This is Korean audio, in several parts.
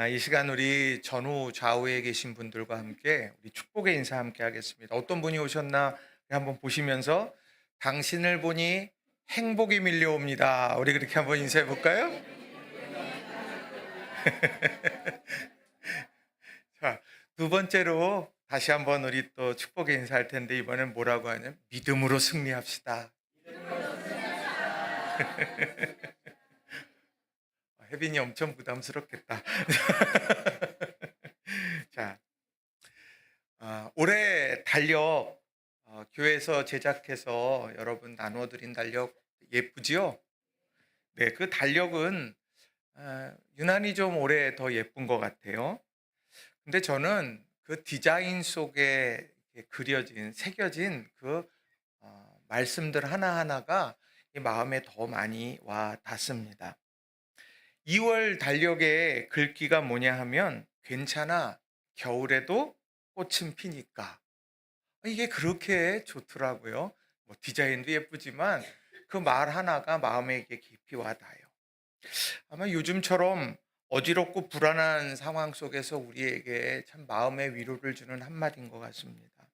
이 시간 우리 전후 좌우에 계신 분들과 함께 우리 축복의 인사 함께 하겠습니다. 어떤 분이 오셨나 한번 보시면서 당신을 보니 행복이 밀려옵니다. 우리 그렇게 한번 인사해 볼까요? 자, 두 번째로 다시 한번 우리 또 축복의 인사할 텐데 이번엔 뭐라고 하냐면 믿음으로 승리합시다. 혜빈이 엄청 부담스럽겠다. 자, 올해 달력 교회에서 제작해서 여러분 나눠드린 달력 예쁘지요? 네, 그 달력은 유난히 좀 올해 더 예쁜 것 같아요. 근데 저는 그 디자인 속에 그려진, 새겨진 그 말씀들 하나하나가 이 마음에 더 많이 와 닿습니다. 2월 달력의 글귀가 뭐냐 하면 괜찮아, 겨울에도 꽃은 피니까. 이게 그렇게 좋더라고요. 뭐 디자인도 예쁘지만 그 말 하나가 마음에 이게 깊이 와닿아요. 아마 요즘처럼 어지럽고 불안한 상황 속에서 우리에게 참 마음의 위로를 주는 한마디인 것 같습니다.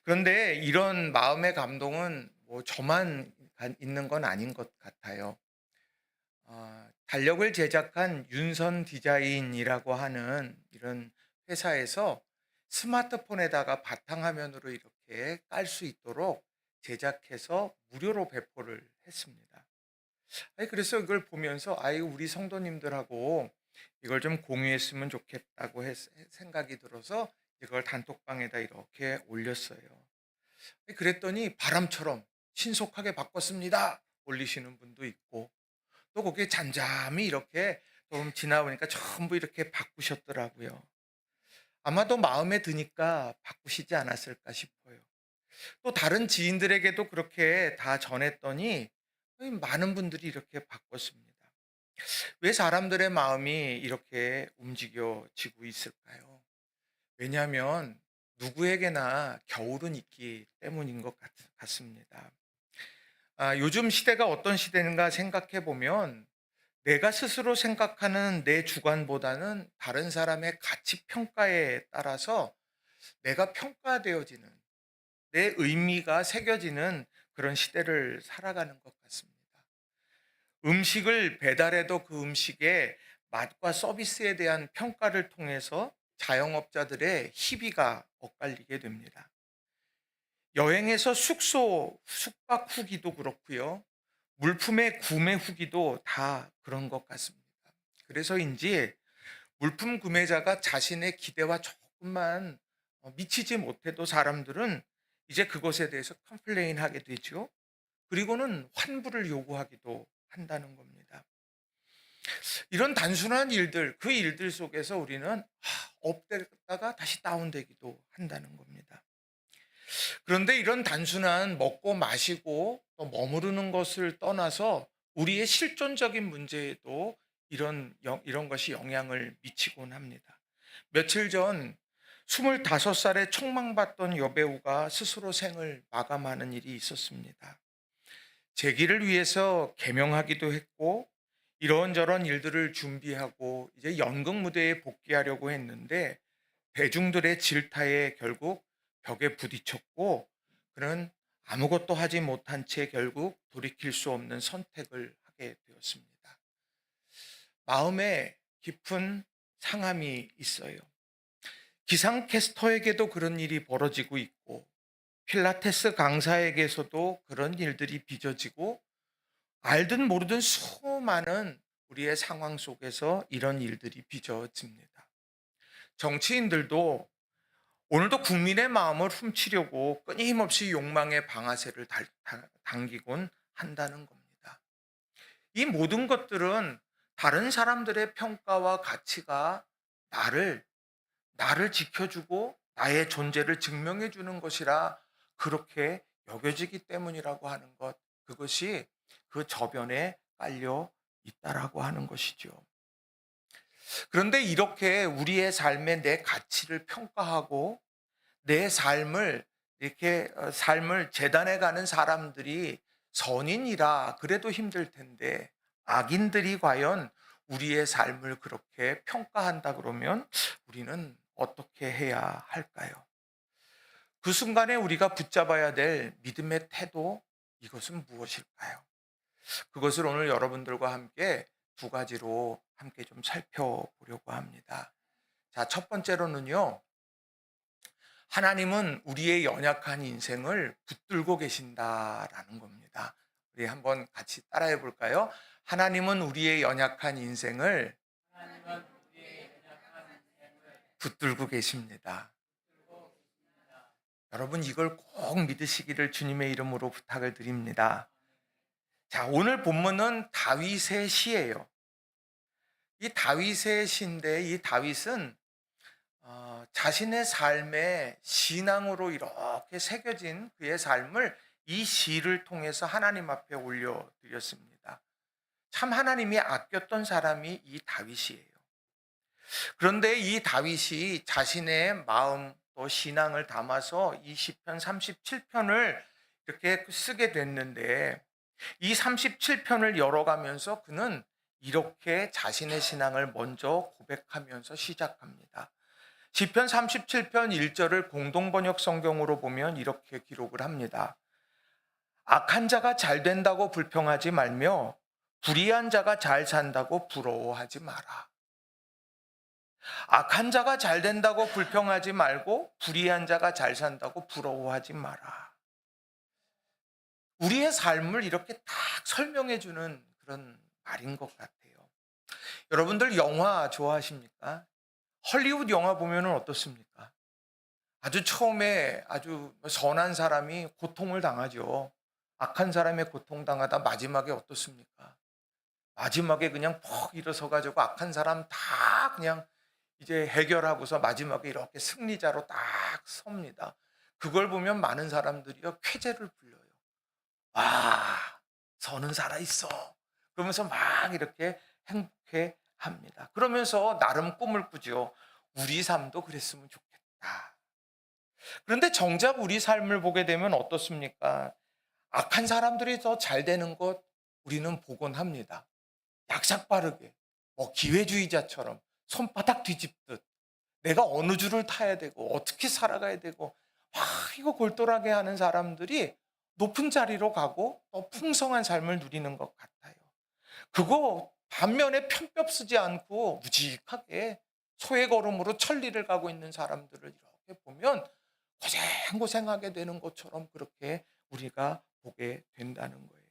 그런데 이런 마음의 감동은 뭐 저만 있는 건 아닌 것 같아요. 달력을 제작한 윤선 디자인이라고 하는 이런 회사에서 스마트폰에다가 바탕화면으로 이렇게 깔 수 있도록 제작해서 무료로 배포를 했습니다. 그래서 이걸 보면서 우리 성도님들하고 이걸 좀 공유했으면 좋겠다고 생각이 들어서 이걸 단톡방에다 이렇게 올렸어요. 그랬더니 바람처럼 신속하게 바꿨습니다 올리시는 분도 있고, 또 거기에 잠잠히 이렇게 좀 지나보니까 전부 이렇게 바꾸셨더라고요. 아마도 마음에 드니까 바꾸시지 않았을까 싶어요. 또 다른 지인들에게도 그렇게 다 전했더니 많은 분들이 이렇게 바꿨습니다. 왜 사람들의 마음이 이렇게 움직여지고 있을까요? 왜냐하면 누구에게나 겨울은 있기 때문인 것 같습니다. 요즘 시대가 어떤 시대인가 생각해 보면 내가 스스로 생각하는 내 주관보다는 다른 사람의 가치 평가에 따라서 내가 평가되어지는, 내 의미가 새겨지는 그런 시대를 살아가는 것 같습니다. 음식을 배달해도 그 음식의 맛과 서비스에 대한 평가를 통해서 자영업자들의 희비가 엇갈리게 됩니다. 여행에서 숙박 후기도 그렇고요. 물품의 구매 후기도 다 그런 것 같습니다. 그래서인지 물품 구매자가 자신의 기대와 조금만 미치지 못해도 사람들은 이제 그것에 대해서 컴플레인 하게 되죠. 그리고는 환불을 요구하기도 한다는 겁니다. 이런 단순한 일들, 그 일들 속에서 우리는 업됐다가 다시 다운되기도 한다는 겁니다. 그런데 이런 단순한 먹고 마시고 또 머무르는 것을 떠나서 우리의 실존적인 문제에도 이런 것이 영향을 미치곤 합니다. 며칠 전 25살에 총망받던 여배우가 스스로 생을 마감하는 일이 있었습니다. 재기를 위해서 개명하기도 했고 이런저런 일들을 준비하고 이제 연극 무대에 복귀하려고 했는데 대중들의 질타에 결국 벽에 부딪혔고 그는 아무것도 하지 못한 채 결국 돌이킬 수 없는 선택을 하게 되었습니다. 마음에 깊은 상함이 있어요. 기상캐스터에게도 그런 일이 벌어지고 있고 필라테스 강사에게서도 그런 일들이 빚어지고 알든 모르든 수많은 우리의 상황 속에서 이런 일들이 빚어집니다. 정치인들도 오늘도 국민의 마음을 훔치려고 끊임없이 욕망의 방아쇠를 당기곤 한다는 겁니다. 이 모든 것들은 다른 사람들의 평가와 가치가 나를 지켜주고 나의 존재를 증명해 주는 것이라 그렇게 여겨지기 때문이라고 하는 것, 그것이 그 저변에 깔려 있다라고 하는 것이죠. 그런데 이렇게 우리의 삶에 내 가치를 평가하고 내 삶을 이렇게 삶을 재단해 가는 사람들이 선인이라 그래도 힘들 텐데 악인들이 과연 우리의 삶을 그렇게 평가한다 그러면 우리는 어떻게 해야 할까요? 그 순간에 우리가 붙잡아야 될 믿음의 태도, 이것은 무엇일까요? 그것을 오늘 여러분들과 함께 두 가지로 함께 좀 살펴보려고 합니다. 자, 첫 번째로는요, 하나님은 우리의 연약한 인생을 붙들고 계신다라는 겁니다. 우리 한번 같이 따라해 볼까요? 하나님은 우리의 연약한 인생을 붙들고 계십니다. 여러분, 이걸 꼭 믿으시기를 주님의 이름으로 부탁을 드립니다. 자, 오늘 본문은 다윗의 시예요. 이 다윗의 시인데, 이 다윗은 자신의 삶에 신앙으로 이렇게 새겨진 그의 삶을 이 시를 통해서 하나님 앞에 올려드렸습니다. 참 하나님이 아꼈던 사람이 이 다윗이에요. 그런데 이 다윗이 자신의 마음 또 신앙을 담아서 이 시편 37편을 이렇게 쓰게 됐는데, 이 37편을 열어가면서 그는 이렇게 자신의 신앙을 먼저 고백하면서 시작합니다. 시편 37편 1절을 공동번역 성경으로 보면 이렇게 기록을 합니다. 악한 자가 잘 된다고 불평하지 말며 불의한 자가 잘 산다고 부러워하지 마라. 악한 자가 잘 된다고 불평하지 말고 불의한 자가 잘 산다고 부러워하지 마라. 우리의 삶을 이렇게 딱 설명해 주는 그런 말인 것 같아요. 여러분들 영화 좋아하십니까? 헐리우드 영화 보면 어떻습니까? 아주 처음에 아주 선한 사람이 고통을 당하죠. 악한 사람의 고통당하다 마지막에 어떻습니까? 마지막에 그냥 퍽 일어서 가지고 악한 사람 다 그냥 이제 해결하고서 마지막에 이렇게 승리자로 딱 섭니다. 그걸 보면 많은 사람들이요 쾌재를 불러요. 와, 선은 살아있어. 그러면서 막 이렇게 행복해 합니다. 그러면서 나름 꿈을 꾸죠. 우리 삶도 그랬으면 좋겠다. 그런데 정작 우리 삶을 보게 되면 어떻습니까? 악한 사람들이 더 잘 되는 것 우리는 보곤 합니다. 약삭빠르게, 기회주의자처럼 손바닥 뒤집듯 내가 어느 줄을 타야 되고 어떻게 살아가야 되고 막 이거 골똘하게 하는 사람들이 높은 자리로 가고 또 풍성한 삶을 누리는 것 같아요. 그거 반면에 편뼈 쓰지 않고 무직하게 소의 걸음으로 천리를 가고 있는 사람들을 이렇게 보면 고생고생하게 되는 것처럼 그렇게 우리가 보게 된다는 거예요.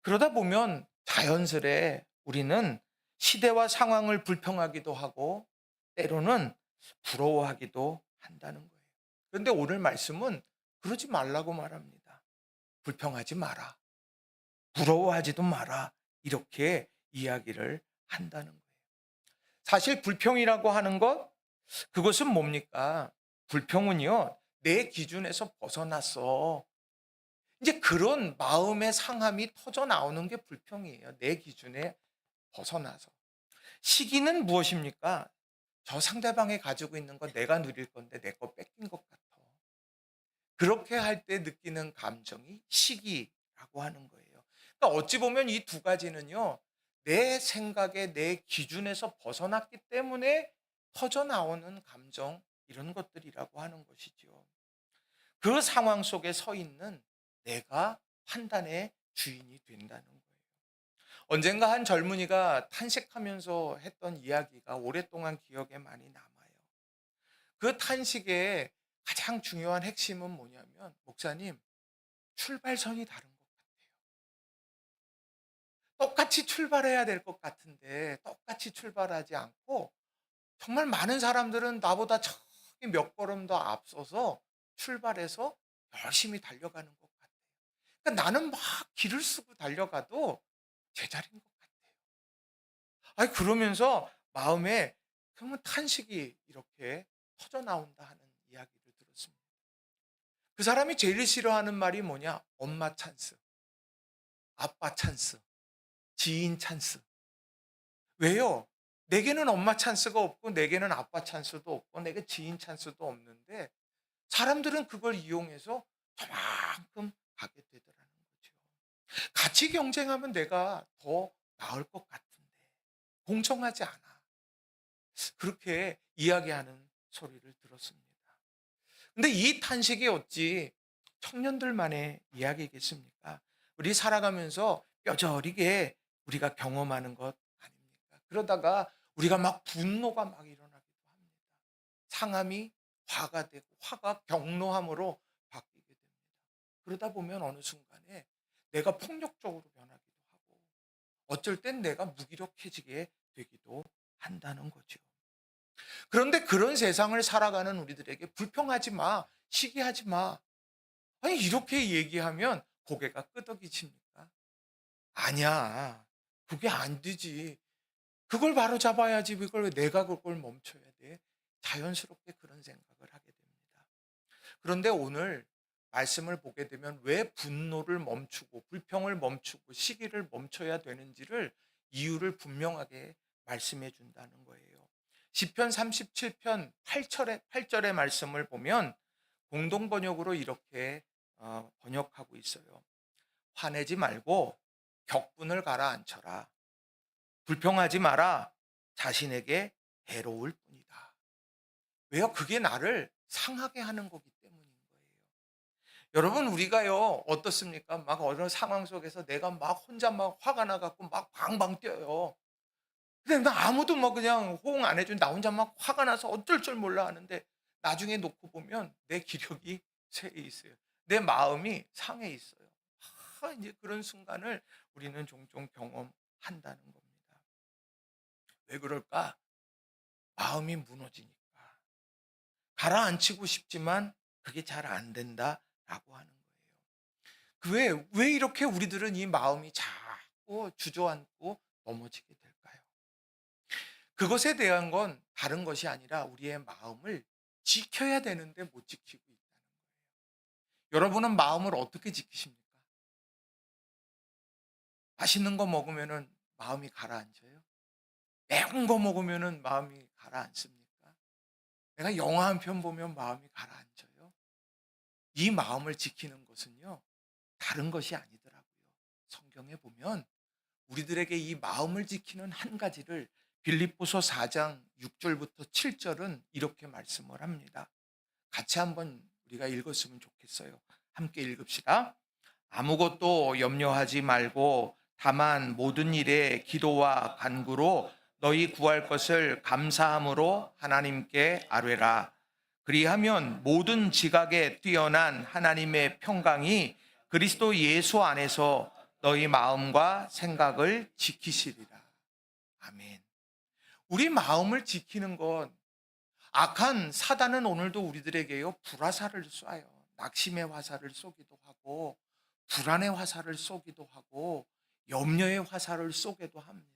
그러다 보면 자연스레 우리는 시대와 상황을 불평하기도 하고 때로는 부러워하기도 한다는 거예요. 그런데 오늘 말씀은 그러지 말라고 말합니다. 불평하지 마라. 부러워하지도 마라. 이렇게 이야기를 한다는 거예요. 사실 불평이라고 하는 것, 그것은 뭡니까? 불평은요, 내 기준에서 벗어났어. 이제 그런 마음의 상함이 터져 나오는 게 불평이에요. 내 기준에 벗어나서. 시기는 무엇입니까? 저 상대방이 가지고 있는 거 내가 누릴 건데 내 거 뺏긴 것 같아. 그렇게 할 때 느끼는 감정이 시기라고 하는 거예요. 그러니까 어찌 보면 이 두 가지는요, 내 생각에 내 기준에서 벗어났기 때문에 터져 나오는 감정, 이런 것들이라고 하는 것이죠. 그 상황 속에 서 있는 내가 판단의 주인이 된다는 거예요. 언젠가 한 젊은이가 탄식하면서 했던 이야기가 오랫동안 기억에 많이 남아요. 그 탄식의 가장 중요한 핵심은 뭐냐면, 목사님, 출발선이 다른 것 같아요. 똑같이 출발해야 될 것 같은데 똑같이 출발하지 않고 정말 많은 사람들은 나보다 저기 몇 걸음 더 앞서서 출발해서 열심히 달려가는 것 같아요. 그러니까 나는 막 길을 쓰고 달려가도 제자리인 것 같아요. 아니 그러면서 마음에 그러면 탄식이 이렇게 터져 나온다 하는 이야기를 들었습니다. 그 사람이 제일 싫어하는 말이 뭐냐? 엄마 찬스, 아빠 찬스, 지인 찬스. 왜요? 내게는 엄마 찬스가 없고 내게는 아빠 찬스도 없고 내게 지인 찬스도 없는데 사람들은 그걸 이용해서 저만큼 가게 되더라는 거죠. 같이 경쟁하면 내가 더 나을 것 같은데 공정하지 않아. 그렇게 이야기하는 소리를 들었습니다. 근데 이 탄식이 어찌 청년들만의 이야기겠습니까? 우리 살아가면서 뼈저리게 우리가 경험하는 것 아닙니까? 그러다가 우리가 막 분노가 막 일어나기도 합니다. 상함이 화가 되고 화가 경노함으로 바뀌게 됩니다. 그러다 보면 어느 순간에 내가 폭력적으로 변하기도 하고 어쩔 땐 내가 무기력해지게 되기도 한다는 거죠. 그런데 그런 세상을 살아가는 우리들에게 불평하지 마, 시기하지 마. 아니, 이렇게 얘기하면 고개가 끄덕이십니까? 아니야. 그게 안 되지. 그걸 바로 잡아야지. 그걸 왜 내가 그걸 멈춰야 돼? 자연스럽게 그런 생각을 하게 됩니다. 그런데 오늘 말씀을 보게 되면 왜 분노를 멈추고 불평을 멈추고 시기를 멈춰야 되는지를 이유를 분명하게 말씀해 준다는 거예요. 시편 37편 8절의 말씀을 보면 공동 번역으로 이렇게 번역하고 있어요. 화내지 말고 격분을 가라앉혀라. 불평하지 마라. 자신에게 해로울 뿐이다. 왜요? 그게 나를 상하게 하는 거기 때문인 거예요. 여러분, 우리가요 어떻습니까? 막 어느 상황 속에서 내가 막 혼자 막 화가 나갖고 막 방방 뛰어요. 근데 나 아무도 뭐 그냥 호응 안 해준 나 혼자 막 화가 나서 어쩔 줄 몰라 하는데 나중에 놓고 보면 내 기력이 쇠해 있어요. 내 마음이 상해 있어요. 이제 그런 순간을 우리는 종종 경험한다는 겁니다. 왜 그럴까? 마음이 무너지니까. 가라앉히고 싶지만 그게 잘 안 된다라고 하는 거예요. 왜 이렇게 우리들은 이 마음이 자꾸 주저앉고 넘어지게 될까요? 그것에 대한 건 다른 것이 아니라 우리의 마음을 지켜야 되는데 못 지키고 있다는 거예요. 여러분은 마음을 어떻게 지키십니까? 맛있는 거 먹으면은 마음이 가라앉아요? 매운 거 먹으면은 마음이 가라앉습니까? 내가 영화 한 편 보면 마음이 가라앉아요? 이 마음을 지키는 것은요, 다른 것이 아니더라고요. 성경에 보면 우리들에게 이 마음을 지키는 한 가지를 빌립보서 4장 6절부터 7절은 이렇게 말씀을 합니다. 같이 한번 우리가 읽었으면 좋겠어요. 함께 읽읍시다. 아무것도 염려하지 말고 다만 모든 일에 기도와 간구로 너희 구할 것을 감사함으로 하나님께 아뢰라. 그리하면 모든 지각에 뛰어난 하나님의 평강이 그리스도 예수 안에서 너희 마음과 생각을 지키시리라. 아멘. 우리 마음을 지키는 건 악한 사단은 오늘도 우리들에게요 불화살을 쏴요. 낙심의 화살을 쏘기도 하고 불안의 화살을 쏘기도 하고 염려의 화살을 쏘기도 합니다.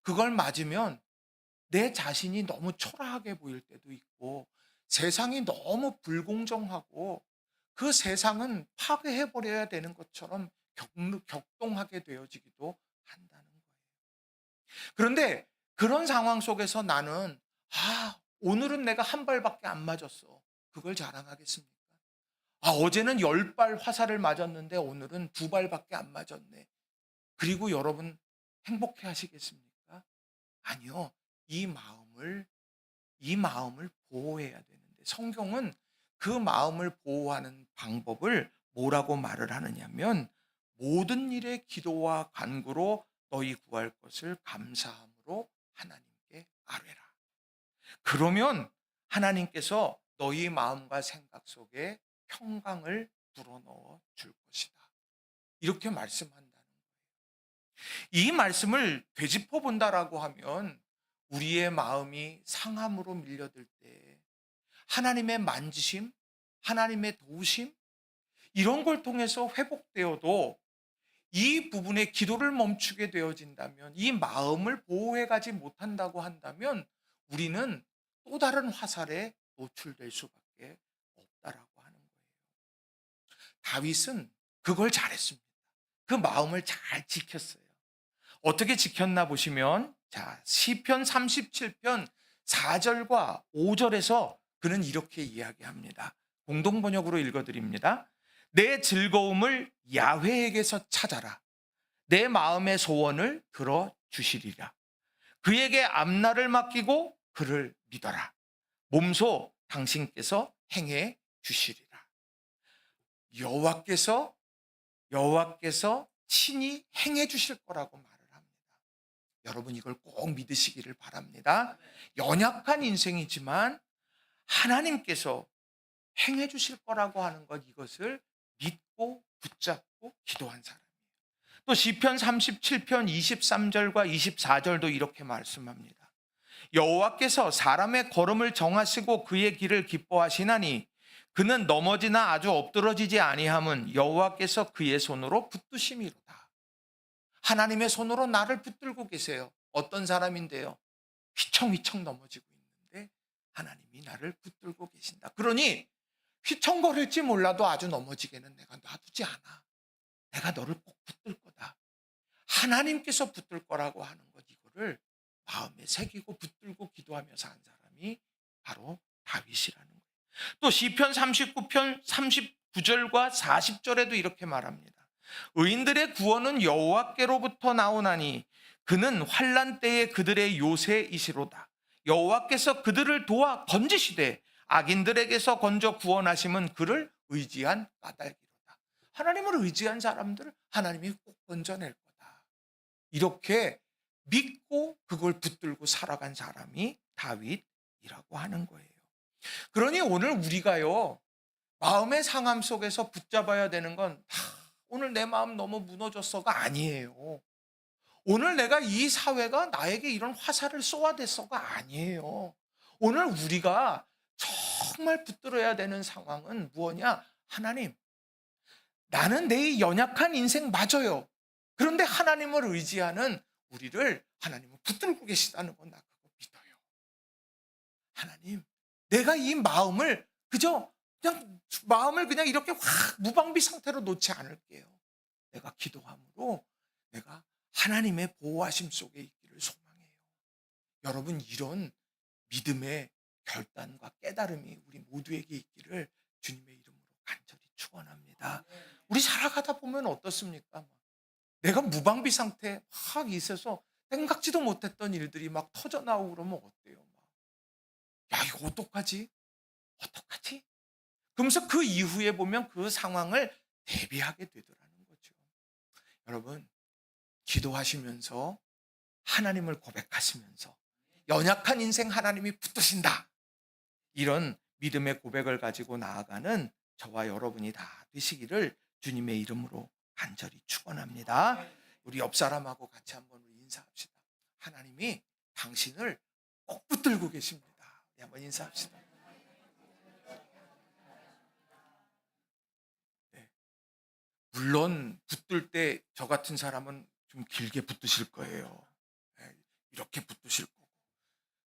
그걸 맞으면 내 자신이 너무 초라하게 보일 때도 있고 세상이 너무 불공정하고 그 세상은 파괴해버려야 되는 것처럼 격동하게 되어지기도 한다는 거예요. 그런데 그런 상황 속에서 나는 오늘은 내가 한 발밖에 안 맞았어. 그걸 자랑하겠습니까? 어제는 10발 화살을 맞았는데 오늘은 2발밖에 안 맞았네. 그리고 여러분 행복해 하시겠습니까? 아니요. 이 마음을 보호해야 되는데 성경은 그 마음을 보호하는 방법을 뭐라고 말을 하느냐면 모든 일에 기도와 간구로 너희 구할 것을 감사함으로 하나님께 아뢰라. 그러면 하나님께서 너희 마음과 생각 속에 평강을 불어넣어 줄 것이다. 이렇게 말씀한다는 거예요. 이 말씀을 되짚어 본다라고 하면 우리의 마음이 상함으로 밀려들 때 하나님의 만지심, 하나님의 도우심 이런 걸 통해서 회복되어도 이 부분에 기도를 멈추게 되어진다면 이 마음을 보호해 가지 못한다고 한다면 우리는 또 다른 화살에 노출될 수밖에 없다라고 하는 거예요. 다윗은 그걸 잘했습니다. 그 마음을 잘 지켰어요. 어떻게 지켰나 보시면 시편 37편 4절과 5절에서 그는 이렇게 이야기합니다. 공동 번역으로 읽어 드립니다. 내 즐거움을 야훼에게서 찾아라. 내 마음의 소원을 들어 주시리라. 그에게 앞날을 맡기고 그를 믿어라. 몸소 당신께서 행해 주시리라. 여호와께서 친히 행해 주실 거라고 말을 합니다. 여러분 이걸 꼭 믿으시기를 바랍니다. 연약한 인생이지만 하나님께서 행해 주실 거라고 하는 것, 이것을 믿고 붙잡고 기도한 사람이에요. 또 시편 37편 23절과 24절도 이렇게 말씀합니다. 여호와께서 사람의 걸음을 정하시고 그의 길을 기뻐하시나니 그는 넘어지나 아주 엎드러지지 아니함은 여호와께서 그의 손으로 붙드심이로다. 하나님의 손으로 나를 붙들고 계세요. 어떤 사람인데요? 휘청휘청 넘어지고 있는데 하나님이 나를 붙들고 계신다. 그러니 휘청거릴지 몰라도 아주 넘어지게는 내가 놔두지 않아. 내가 너를 꼭 붙들 거다. 하나님께서 붙들 거라고 하는 것, 이거를 마음에 새기고 붙들고 기도하며 산 사람이 바로 다윗이라는 거예요. 또 시편 39편 39절과 40절에도 이렇게 말합니다. 의인들의 구원은 여호와께로부터 나오나니 그는 환난 때에 그들의 요새이시로다. 여호와께서 그들을 도와 건지시되 악인들에게서 건져 구원하심은 그를 의지한 까닭이로다. 하나님을 의지한 사람들을 하나님이 꼭 건져낼 거다. 이렇게 믿고 그걸 붙들고 살아간 사람이 다윗이라고 하는 거예요. 그러니 오늘 우리가요, 마음의 상함 속에서 붙잡아야 되는 건 오늘 내 마음 너무 무너졌어가 아니에요. 오늘 내가 이 사회가 나에게 이런 화살을 쏘아댔어가 아니에요. 오늘 우리가 정말 붙들어야 되는 상황은 무엇이냐? 하나님, 나는 내 연약한 인생 맞아요. 그런데 하나님을 의지하는 우리를 하나님은 붙들고 계시다는 건 나 그거 믿어요. 하나님, 내가 이 마음을 그냥 이렇게 확 무방비 상태로 놓지 않을게요. 내가 기도함으로 내가 하나님의 보호하심 속에 있기를 소망해요. 여러분, 이런 믿음의 결단과 깨달음이 우리 모두에게 있기를 주님의 이름으로 간절히 축원합니다. 우리 살아가다 보면 어떻습니까? 내가 무방비 상태에 확 있어서 생각지도 못했던 일들이 막 터져 나오고 그러면 어때요? 야, 이거 어떡하지? 어떡하지? 그러면서 그 이후에 보면 그 상황을 대비하게 되더라는 거죠. 여러분, 기도하시면서 하나님을 고백하시면서 연약한 인생 하나님이 붙드신다. 이런 믿음의 고백을 가지고 나아가는 저와 여러분이 다 되시기를 주님의 이름으로 간절히 축원합니다. 우리 옆 사람하고 같이 한번 인사합시다. 하나님이 당신을 꼭 붙들고 계십니다. 네, 한번 인사합시다. 네. 물론 붙들 때 저 같은 사람은 좀 길게 붙드실 거예요. 네, 이렇게 붙드실 거고,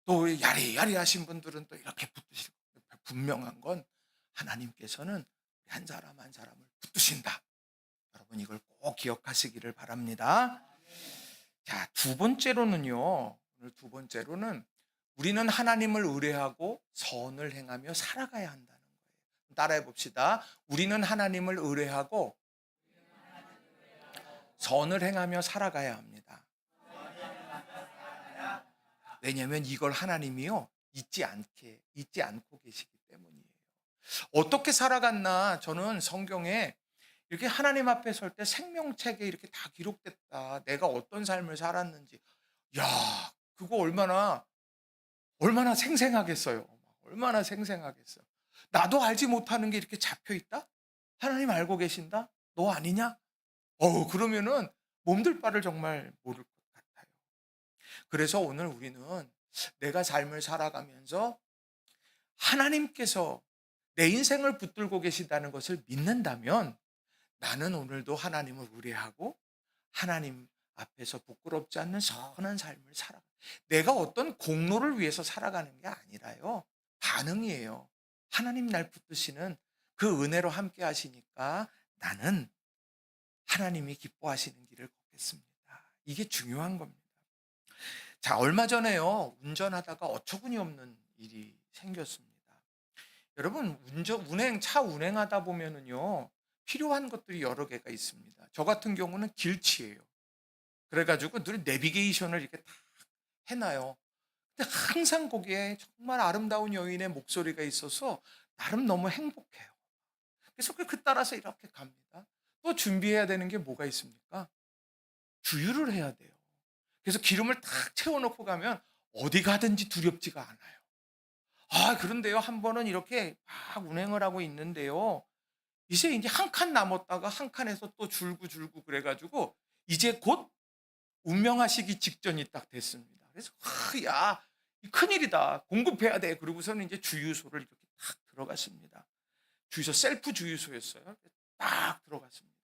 또 야리야리하신 분들은 또 이렇게 붙드실 거예요. 분명한 건 하나님께서는 한 사람 한 사람을 붙드신다. 여러분 이걸 꼭 기억하시기를 바랍니다. 자, 두 번째로는요. 오늘 두 번째로는 우리는 하나님을 의뢰하고 선을 행하며 살아가야 한다는 거예요. 따라해 봅시다. 우리는 하나님을 의뢰하고 선을 행하며 살아가야 합니다. 왜냐하면 이걸 하나님이요 잊지 않고 계시기 때문이에요. 어떻게 살아갔나? 저는 성경에 이렇게 하나님 앞에 설 때 생명책에 이렇게 다 기록됐다. 내가 어떤 삶을 살았는지. 야, 그거 얼마나 생생하겠어요. 얼마나 생생하겠어요. 나도 알지 못하는 게 이렇게 잡혀 있다? 하나님 알고 계신다? 너 아니냐? 그러면은 몸둘 바를 정말 모를 것 같아요. 그래서 오늘 우리는 내가 삶을 살아가면서 하나님께서 내 인생을 붙들고 계신다는 것을 믿는다면 나는 오늘도 하나님을 의뢰하고 하나님 앞에서 부끄럽지 않는 선한 삶을 살아가. 내가 어떤 공로를 위해서 살아가는 게 아니라요. 반응이에요. 하나님 날 붙드시는 그 은혜로 함께 하시니까 나는 하나님이 기뻐하시는 길을 걷겠습니다. 이게 중요한 겁니다. 자, 얼마 전에요. 운전하다가 어처구니 없는 일이 생겼습니다. 여러분, 차 운행하다 보면은요. 필요한 것들이 여러 개가 있습니다. 저 같은 경우는 길치예요. 그래 가지고 늘 내비게이션을 이렇게 다 해 놔요. 근데 항상 거기에 정말 아름다운 여인의 목소리가 있어서 나름 너무 행복해요. 그래서 그 따라서 이렇게 갑니다. 또 준비해야 되는 게 뭐가 있습니까? 주유를 해야 돼요. 그래서 기름을 탁 채워 놓고 가면 어디 가든지 두렵지가 않아요. 그런데요. 한 번은 이렇게 막 운행을 하고 있는데요. 이제 한 칸 남았다가 한 칸에서 또 줄고 그래 가지고 이제 곧 운명하시기 직전이 딱 됐습니다. 그래서 야, 이 큰일이다. 공급해야 돼. 그러고서는 이제 주유소를 이렇게 딱 들어갔습니다. 주유소 셀프 주유소였어요. 딱 들어갔습니다.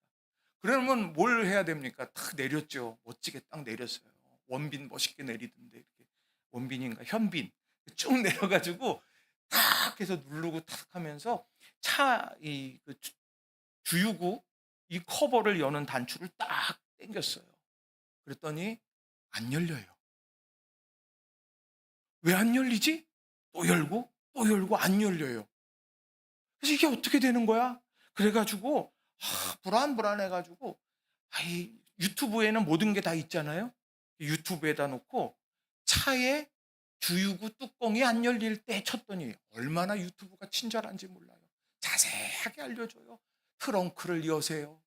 그러면 뭘 해야 됩니까? 딱 내렸죠. 멋지게 딱 내렸어요. 원빈 멋있게 내리던데 이렇게 원빈인가 현빈 쭉 내려가지고 탁 해서 누르고 탁 하면서 차 이그 주유구 이 커버를 여는 단추를 딱 당겼어요. 그랬더니 안 열려요. 왜 안 열리지? 또 열고 안 열려요. 그래서 이게 어떻게 되는 거야? 그래 가지고 불안해 가지고 이 유튜브에는 모든 게 다 있잖아요. 유튜브에다 놓고 차에 주유구 뚜껑이 안 열릴 때 쳤더니 얼마나 유튜브가 친절한지 몰라요. 자세하게 알려줘요. 트렁크를 여세요.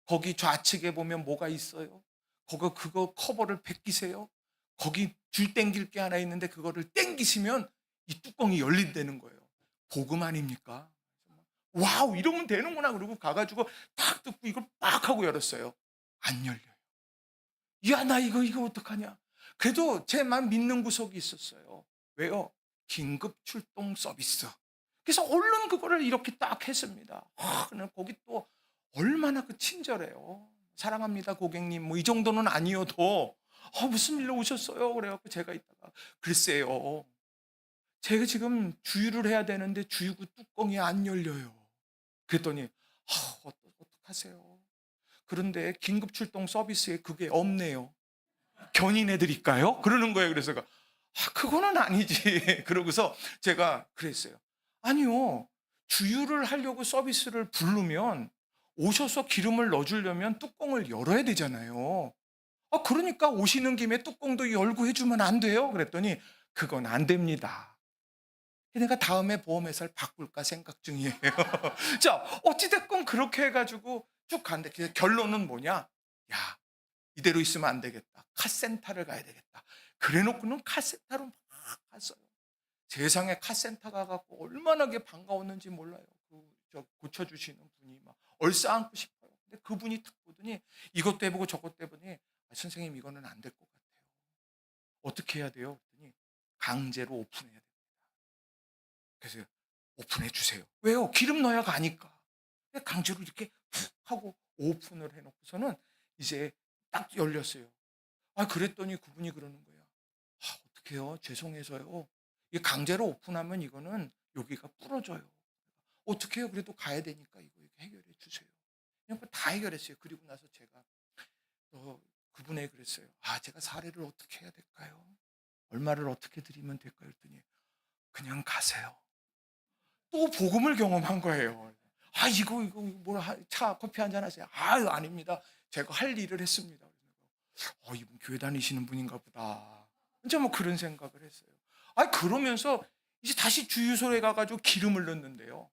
거기 좌측에 보면 뭐가 있어요. 그거 커버를 벗기세요. 거기 줄 당길 게 하나 있는데 그거를 당기시면 이 뚜껑이 열린다는 거예요. 복음 아닙니까? 와우, 이러면 되는구나. 그러고 가가지고 딱 뜯고 이걸 빡 하고 열었어요. 안 열려요. 야, 나 이거 어떡하냐. 그래도 제만 믿는 구석이 있었어요. 왜요? 긴급 출동 서비스. 그래서 얼른 그거를 이렇게 딱 했습니다. 거기 또 얼마나 친절해요. 사랑합니다, 고객님. 뭐 이 정도는 아니어도 무슨 일로 오셨어요? 그래갖고 제가 있다가 글쎄요. 제가 지금 주유를 해야 되는데 주유구 뚜껑이 안 열려요. 그랬더니 어떡하세요? 그런데 긴급 출동 서비스에 그게 없네요. 견인해 드릴까요? 그러는 거예요. 그래서 그거는 아니지. 그러고서 제가 그랬어요. 아니요. 주유를 하려고 서비스를 부르면 오셔서 기름을 넣어 주려면 뚜껑을 열어야 되잖아요. 그러니까 오시는 김에 뚜껑도 열고 해 주면 안 돼요? 그랬더니 그건 안 됩니다. 그러니까 다음에 보험회사를 바꿀까 생각 중이에요. 자, 어찌 됐건 그렇게 해 가지고 쭉 갔는데 결론은 뭐냐? 야, 이대로 있으면 안 되겠다. 카센터를 가야 되겠다. 그래 놓고는 카센터로 막 갔어요. 세상에 카센터 가 갖고 얼마나 그게 반가웠는지 몰라요. 고쳐 주시는 분이 막 얼싸안고 싶어요. 근데 그분이 딱 보더니 이것도 해 보고 저것도 해 보니 선생님 이거는 안 될 것 같아요. 어떻게 해야 돼요? 그랬더니 강제로 오픈해야 돼요. 그래서 오픈해 주세요. 왜요? 기름 넣어야 가니까. 강제로 이렇게 훅 하고 오픈을 해 놓고서는 이제 딱 열렸어요. 그랬더니 그분이 그러는 거예요. 어떡해요? 죄송해서요. 이게 강제로 오픈하면 이거는 여기가 부러져요. 어떡해요? 그래도 가야 되니까 이거 해결해 주세요. 그냥 다 해결했어요. 그리고 나서 제가 그분에게 그랬어요. 제가 사례를 어떻게 해야 될까요? 얼마를 어떻게 드리면 될까요? 그랬더니 그냥 가세요. 또 복음을 경험한 거예요. 이거 차 커피 한잔 하세요. 아닙니다. 제가 할 일을 했습니다. 이분 교회 다니시는 분인가 보다. 이제 뭐 그런 생각을 했어요. 그러면서 이제 다시 주유소에 가가지고 기름을 넣는데요.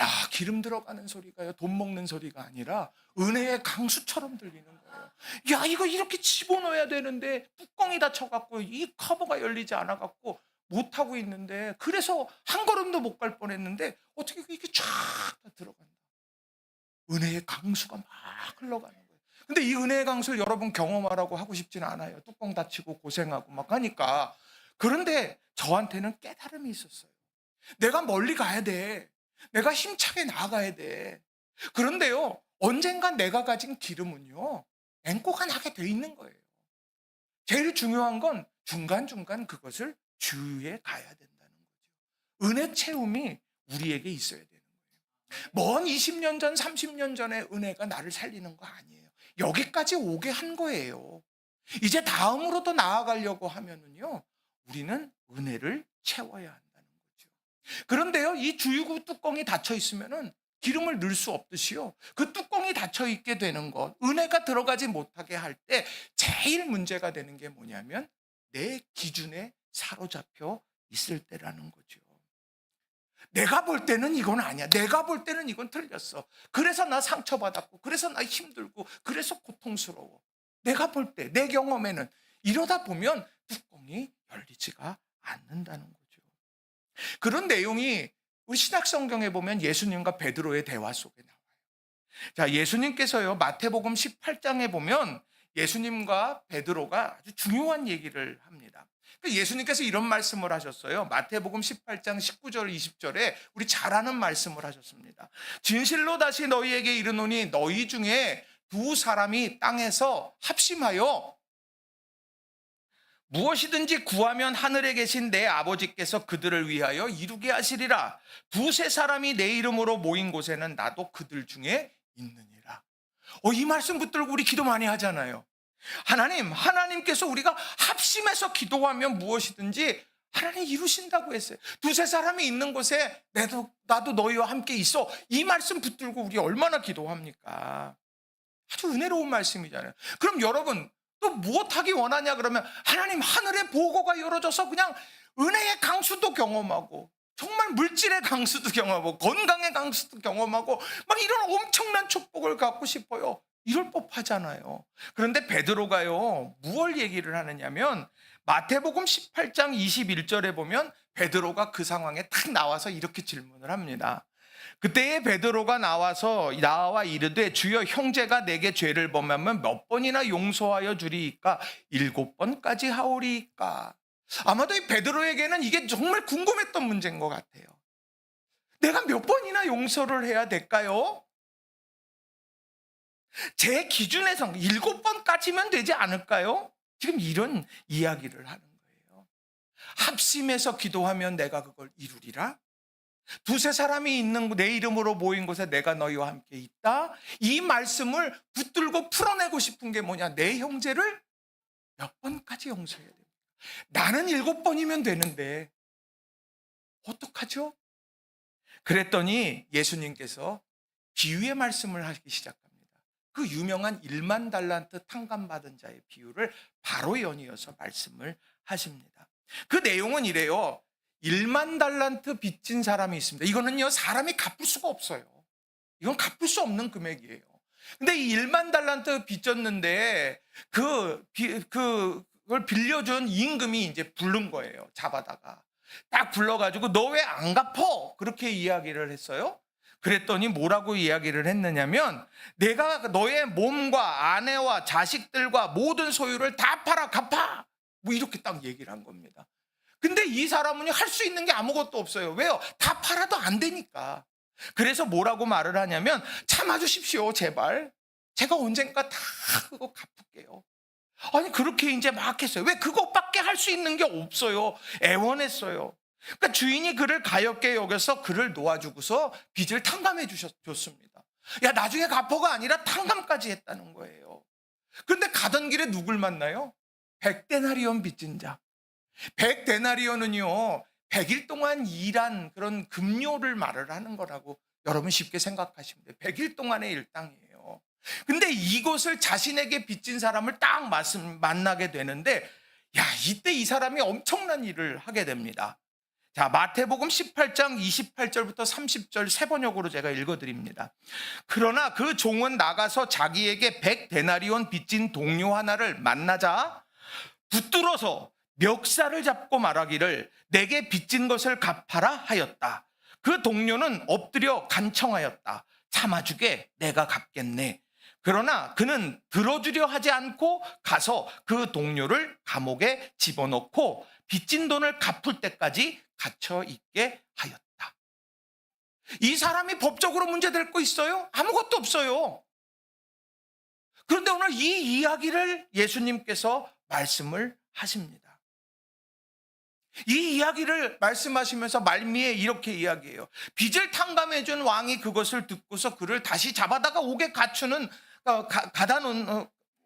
야, 기름 들어가는 소리가요, 돈 먹는 소리가 아니라 은혜의 강수처럼 들리는 거예요. 야, 이거 이렇게 집어넣어야 되는데 뚜껑이 닫혀갖고 이 커버가 열리지 않아갖고 못하고 있는데, 그래서 한 걸음도 못 갈 뻔했는데 어떻게 이게 쫙 다 들어간다. 은혜의 강수가 막 흘러가는 거예요. 근데 이 은혜의 강수를 여러분 경험하라고 하고 싶지는 않아요. 뚜껑 닫히고 고생하고 막 하니까. 그런데 저한테는 깨달음이 있었어요. 내가 멀리 가야 돼. 내가 힘차게 나아가야 돼. 그런데요, 언젠간 내가 가진 기름은요, 앵꼬가 나게 돼 있는 거예요. 제일 중요한 건 중간중간 그것을 주유해 가야 된다는 거죠. 은혜 체험이 우리에게 있어야 되는 거예요. 먼 20년 전, 30년 전에 은혜가 나를 살리는 거 아니에요. 여기까지 오게 한 거예요. 이제 다음으로 더 나아가려고 하면은요, 우리는 은혜를 채워야 한다는 거죠. 그런데요, 이 주유구 뚜껑이 닫혀 있으면은 기름을 넣을 수 없듯이요. 그 뚜껑이 닫혀 있게 되는 것, 은혜가 들어가지 못하게 할 때 제일 문제가 되는 게 뭐냐면 내 기준에 사로잡혀 있을 때라는 거죠. 내가 볼 때는 이건 아니야. 내가 볼 때는 이건 틀렸어. 그래서 나 상처받았고, 그래서 나 힘들고, 그래서 고통스러워. 내가 볼 때, 내 경험에는 이러다 보면 뚜껑이 열리지가 않는다는 거죠. 그런 내용이 우리 신약 성경에 보면 예수님과 베드로의 대화 속에 나와요. 자, 예수님께서요, 마태복음 18장에 보면 예수님과 베드로가 아주 중요한 얘기를 합니다. 예수님께서 이런 말씀을 하셨어요. 마태복음 18장 19절 20절에 우리 잘 아는 말씀을 하셨습니다. 진실로 다시 너희에게 이르노니 너희 중에 두 사람이 땅에서 합심하여 무엇이든지 구하면 하늘에 계신 내 아버지께서 그들을 위하여 이루게 하시리라. 두세 사람이 내 이름으로 모인 곳에는 나도 그들 중에 있느니라. 이 말씀 붙들고 우리 기도 많이 하잖아요. 하나님께서 우리가 합심해서 기도하면 무엇이든지 하나님 이루신다고 했어요. 두세 사람이 있는 곳에 나도 너희와 함께 있어. 이 말씀 붙들고 우리 얼마나 기도합니까? 아주 은혜로운 말씀이잖아요. 그럼 여러분 또 무엇하기 원하냐 그러면 하나님 하늘의 보고가 열어져서 그냥 은혜의 강수도 경험하고 정말 물질의 강수도 경험하고 건강의 강수도 경험하고 막 이런 엄청난 축복을 갖고 싶어요. 이럴 법하잖아요. 그런데 베드로가요, 무엇 얘기를 하느냐면 마태복음 18장 21절에 보면 베드로가 그 상황에 딱 나와서 이렇게 질문을 합니다. 그때에 베드로가 나와 이르되 주여 형제가 내게 죄를 범하면 몇 번이나 용서하여 주리이까? 7번까지 하오리이까? 아마도 이 베드로에게는 이게 정말 궁금했던 문제인 것 같아요. 내가 몇 번이나 용서를 해야 될까요? 제 기준에서 7번까지면 되지 않을까요? 지금 이런 이야기를 하는 거예요. 합심해서 기도하면 내가 그걸 이루리라. 두세 사람이 있는 내 이름으로 모인 곳에 내가 너희와 함께 있다. 이 말씀을 붙들고 풀어내고 싶은 게 뭐냐? 내 형제를 몇 번까지 용서해야 됩니다. 나는 7번이면 되는데 어떡하죠? 그랬더니 예수님께서 비유의 말씀을 하기 시작합니다. 그 유명한 1만 달란트 탕감받은 자의 비유를 바로 연이어서 말씀을 하십니다. 그 내용은 이래요. 1만 달란트 빚진 사람이 있습니다. 이거는요, 사람이 갚을 수가 없어요. 이건 갚을 수 없는 금액이에요. 근데 이 1만 달란트 빚졌는데 그걸 빌려준 임금이 이제 부른 거예요. 잡아다가. 딱 불러가지고 너 왜 안 갚어? 그렇게 이야기를 했어요. 그랬더니 뭐라고 이야기를 했느냐면 내가 너의 몸과 아내와 자식들과 모든 소유를 다 팔아 갚아. 뭐 이렇게 딱 얘기를 한 겁니다. 근데 이 사람은 할 수 있는 게 아무것도 없어요. 왜요? 다 팔아도 안 되니까. 그래서 뭐라고 말을 하냐면 참아주십시오, 제발. 제가 언젠가 다 그거 갚을게요. 아니 그렇게 이제 막 했어요. 왜? 그것밖에 할 수 있는 게 없어요. 애원했어요. 그러니까 주인이 그를 가엾게 여겨서 그를 놓아주고서 빚을 탕감해 줬습니다. 야, 나중에 갚어가 아니라 탕감까지 했다는 거예요. 그런데 가던 길에 누굴 만나요? 100데나리온 빚진 자. 100데나리온은요 100일 동안 일한 그런 급료를 말을 하는 거라고 여러분 쉽게 생각하시면 돼요. 100일 동안의 일당이에요. 근데 이곳을 자신에게 빚진 사람을 딱 만나게 되는데 이때 이 사람이 엄청난 일을 하게 됩니다. 자, 마태복음 18장 28절부터 30절 세 번역으로 제가 읽어드립니다. 그러나 그 종은 나가서 자기에게 100데나리온 빚진 동료 하나를 만나자 붙들어서 멱살을 잡고 말하기를 내게 빚진 것을 갚아라 하였다. 그 동료는 엎드려 간청하였다. 참아주게, 내가 갚겠네. 그러나 그는 들어주려 하지 않고 가서 그 동료를 감옥에 집어넣고 빚진 돈을 갚을 때까지 갇혀 있게 하였다. 이 사람이 법적으로 문제될 거 있어요? 아무것도 없어요. 그런데 오늘 이 이야기를 예수님께서 말씀을 하십니다. 이 이야기를 말씀하시면서 말미에 이렇게 이야기해요. 빚을 탕감해준 왕이 그것을 듣고서 그를 다시 잡아다가 옥에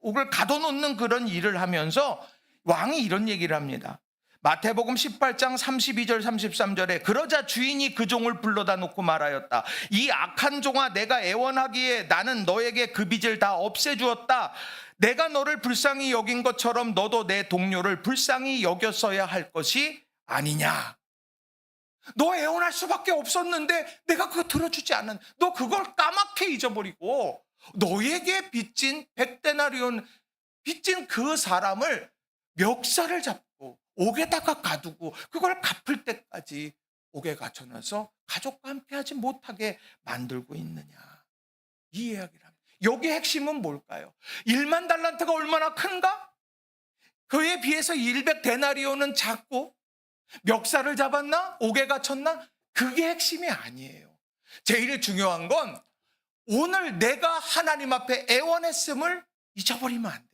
옥을 가둬놓는 그런 일을 하면서 왕이 이런 얘기를 합니다. 마태복음 18장 32절 33절에 그러자 주인이 그 종을 불러다 놓고 말하였다. 이 악한 종아, 내가 애원하기에 나는 너에게 그 빚을 다 없애주었다. 내가 너를 불쌍히 여긴 것처럼 너도 내 동료를 불쌍히 여겼어야 할 것이 아니냐. 너 애원할 수밖에 없었는데 내가 그거 들어주지 않는, 너 그걸 까맣게 잊어버리고 너에게 빚진 100데나리온 빚진 그 사람을 멱살을 잡고 옥에다가 가두고 그걸 갚을 때까지 옥에 갇혀놔서 가족과 함께하지 못하게 만들고 있느냐. 이 이야기랍니다. 여기의 핵심은 뭘까요? 1만 달란트가 얼마나 큰가? 그에 비해서 100데나리온은 작고 멱살을 잡았나? 옥에 갇혔나? 그게 핵심이 아니에요. 제일 중요한 건 오늘 내가 하나님 앞에 애원했음을 잊어버리면 안 돼요.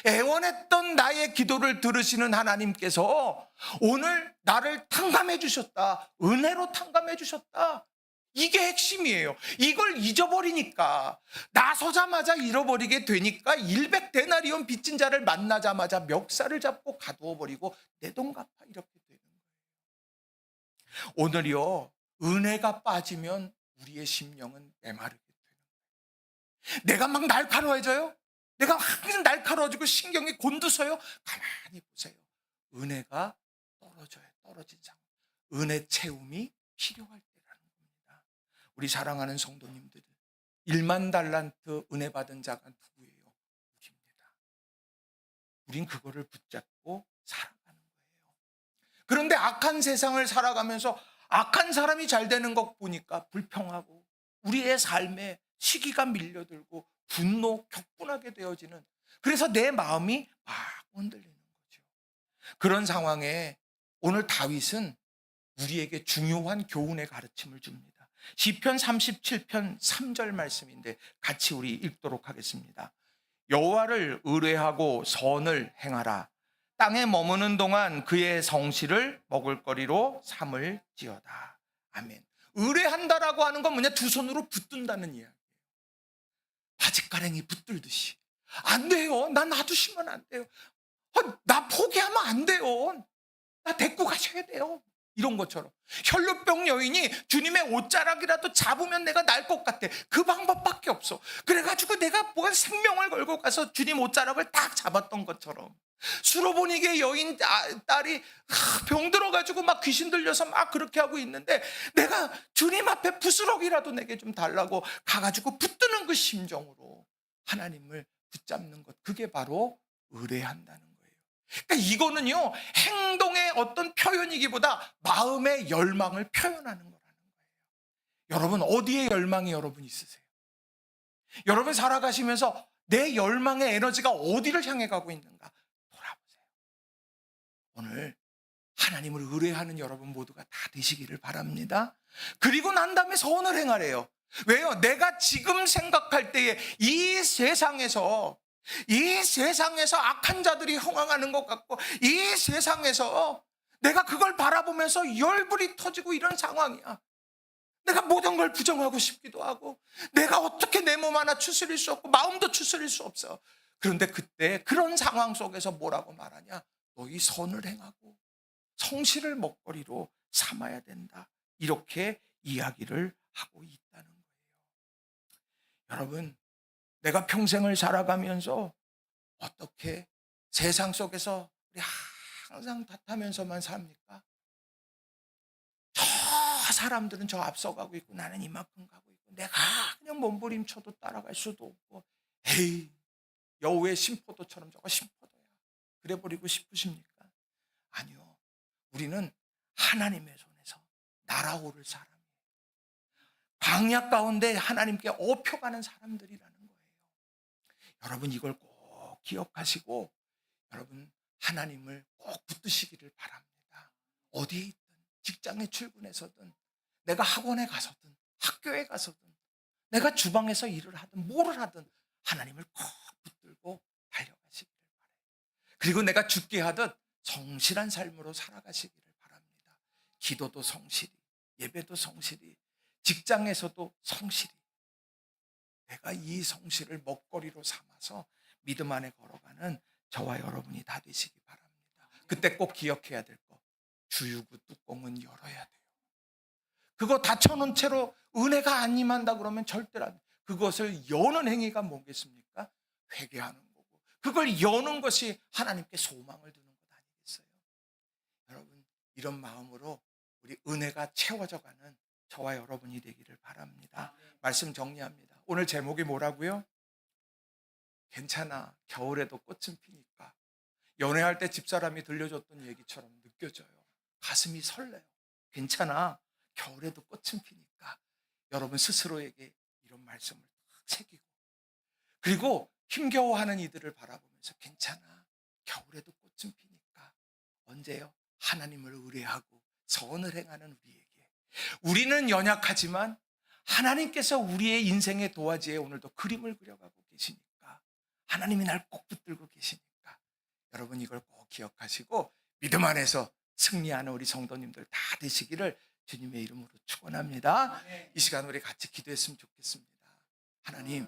애원했던 나의 기도를 들으시는 하나님께서 오늘 나를 탕감해 주셨다. 은혜로 탕감해 주셨다. 이게 핵심이에요. 이걸 잊어버리니까, 나서자마자 잃어버리게 되니까 100데나리온 빚진 자를 만나자마자 멱살을 잡고 가두어 버리고 내 돈 갚아, 이렇게 되는 거예요. 오늘이요, 은혜가 빠지면 우리의 심령은 메마르게 돼요. 내가 막 날카로워져요. 내가 항상 날카로워지고 신경이 곤두서요. 가만히 보세요. 은혜가 떨어져요. 떨어진 상황. 은혜 채움이 필요할 때라는 겁니다. 우리 사랑하는 성도님들, 1만 달란트 은혜 받은 자가 누구예요? 우리입니다. 우린 그거를 붙잡고 살아가는 거예요. 그런데 악한 세상을 살아가면서 악한 사람이 잘 되는 것 보니까 불평하고 우리의 삶에 시기가 밀려들고 분노, 격분하게 되어지는, 그래서 내 마음이 막 흔들리는 거죠. 그런 상황에 오늘 다윗은 우리에게 중요한 교훈의 가르침을 줍니다. 시편 37편 3절 말씀인데 같이 우리 읽도록 하겠습니다. 여호와를 의뢰하고 선을 행하라. 땅에 머무는 동안 그의 성실을 먹을거리로 삼을지어다. 아멘. 의뢰한다라고 하는 건 뭐냐? 두 손으로 붙든다는 이야기. 바짓가랭이 붙들듯이. 안 돼요. 나 놔두시면 안 돼요. 나 포기하면 안 돼요. 나 데리고 가셔야 돼요. 이런 것처럼. 혈루병 여인이 주님의 옷자락이라도 잡으면 내가 날 것 같아. 그 방법밖에 없어. 그래가지고 내가 뭐가 생명을 걸고 가서 주님 옷자락을 딱 잡았던 것처럼. 수로보니게 여인 딸이 병 들어가지고 막 귀신 들려서 막 그렇게 하고 있는데 내가 주님 앞에 부스럭이라도 내게 좀 달라고 가가지고 붙드는 그 심정으로 하나님을 붙잡는 것, 그게 바로 의뢰한다는 거예요. 그러니까 이거는요, 행동의 어떤 표현이기보다 마음의 열망을 표현하는 거라는 거예요. 여러분, 어디에 열망이 여러분 있으세요? 여러분 살아가시면서 내 열망의 에너지가 어디를 향해 가고 있는가 돌아보세요. 오늘 하나님을 의뢰하는 여러분 모두가 다 되시기를 바랍니다. 그리고 난 다음에 선을 행하래요. 왜요? 내가 지금 생각할 때에 이 세상에서 악한 자들이 흥황하는 것 같고, 이 세상에서 내가 그걸 바라보면서 열불이 터지고 이런 상황이야. 내가 모든 걸 부정하고 싶기도 하고, 내가 어떻게 내 몸 하나 추스릴 수 없고 마음도 추스릴 수 없어. 그런데 그때 그런 상황 속에서 뭐라고 말하냐? 너희 선을 행하고 성실을 먹거리로 삼아야 된다. 이렇게 이야기를 하고 있다는 거예요. 여러분, 내가 평생을 살아가면서 어떻게 세상 속에서 우리 항상 탓하면서만 삽니까? 저 사람들은 저 앞서가고 있고 나는 이만큼 가고 있고 내가 그냥 몸부림쳐도 따라갈 수도 없고, 에이, 여우의 심포도처럼 저거 심포도야. 그래버리고 싶으십니까? 아니요. 우리는 하나님의 손에서 날아오를 사람이에요. 광야 가운데 하나님께 업혀가는 사람들이라는 거예요. 여러분 이걸 꼭 기억하시고 여러분 하나님을 꼭 붙드시기를 바랍니다. 어디에 있든, 직장에 출근해서든, 내가 학원에 가서든, 학교에 가서든, 내가 주방에서 일을 하든 뭐를 하든 하나님을 꼭 붙들고 달려가시기를 바라요. 그리고 내가 죽게 하듯 성실한 삶으로 살아가시기를 바랍니다. 기도도 성실히, 예배도 성실히, 직장에서도 성실히. 내가 이 성실을 먹거리로 삼아서 믿음 안에 걸어가는 저와 여러분이 다 되시기 바랍니다. 그때 꼭 기억해야 될 거. 주유구 뚜껑은 열어야 돼요. 그거 닫혀놓은 채로 은혜가 안 임한다 그러면 절대로 안 돼. 그것을 여는 행위가 뭐겠습니까? 회개하는 거고. 그걸 여는 것이 하나님께 소망을 두는 것 아니겠어요? 여러분, 이런 마음으로 우리 은혜가 채워져가는 저와 여러분이 되기를 바랍니다. 말씀 정리합니다. 오늘 제목이 뭐라고요? 괜찮아, 겨울에도 꽃은 피니까. 연애할 때 집사람이 들려줬던 얘기처럼 느껴져요. 가슴이 설레요. 괜찮아, 겨울에도 꽃은 피니까. 여러분 스스로에게 이런 말씀을 딱 새기고, 그리고 힘겨워하는 이들을 바라보면서 괜찮아, 겨울에도 꽃은 피니까. 언제요? 하나님을 의뢰하고 선을 행하는 우리에게. 우리는 연약하지만 하나님께서 우리의 인생의 도화지에 오늘도 그림을 그려가고 계시니까, 하나님이 날 꼭 붙들고 계시니까, 여러분 이걸 꼭 기억하시고 믿음 안에서 승리하는 우리 성도님들 다 되시기를 주님의 이름으로 축원합니다. 이 시간 우리 같이 기도했으면 좋겠습니다. 하나님,